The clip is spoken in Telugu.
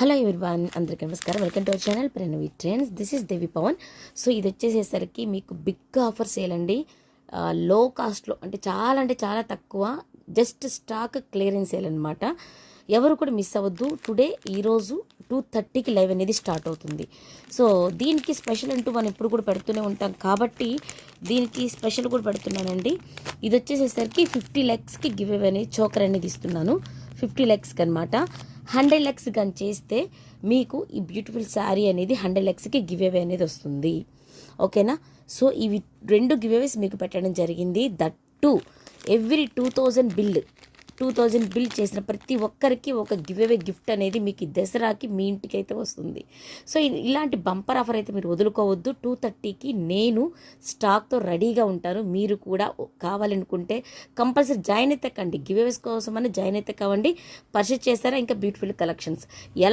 హలో ఎవ్రీవన్, అందరికీ నమస్కారం. Welcome to our channel Pranavi trends. This is Devi Pavan. So ఇది వచ్చేసేసరికి మీకు బిగ్ ఆఫర్ సేల్ అండి. లో కాస్ట్లో అంటే చాలా తక్కువ, జస్ట్ స్టాక్ క్లియరెన్స్ సేల్ అనమాట. ఎవరు కూడా మిస్ అవ్వద్దు. టుడే ఈరోజు 2:30కి లైవ్ అనేది స్టార్ట్ అవుతుంది. సో దీనికి స్పెషల్ అంటూ మనం ఇప్పుడు కూడా పెడుతూనే ఉంటాం కాబట్టి దీనికి స్పెషల్ కూడా పెడుతున్నానండి. ఇది వచ్చేసేసరికి 50 lakhsకి గివ్ అవే అనేది చోకర్ అనేది ఇస్తున్నాను. 50 lakhsకి అనమాట. 100 lakhs కానీ చేస్తే మీకు ఈ బ్యూటిఫుల్ శారీ అనేది 100 lakhsకి గివ్ అవే అనేది వస్తుంది. ఓకేనా? సో ఇవి 2 గివ్ అవేస్ మీకు పెట్టడం జరిగింది. దట్ టు ఎవ్రీ 2000 బిల్ చేసిన ప్రతి ఒక్కరికి ఒక గివ్ అవే గిఫ్ట్ అనేది మీకు దసరాకి మీ ఇంటికి అయితే వస్తుంది. సో ఇలాంటి బంపర్ ఆఫర్ అయితే మీరు వదులుకోవద్దు. 2:30కి నేను స్టాక్తో రెడీగా ఉంటాను. మీరు కూడా కావాలనుకుంటే కంపల్సరీ జాయిన్ అయితే కండి. గివ్ అవేస్ కోసం అని జాయిన్ అయితే కావండి. పర్చేస్ చేస్తారా ఇంకా బ్యూటిఫుల్ కలెక్షన్స్ ఎలా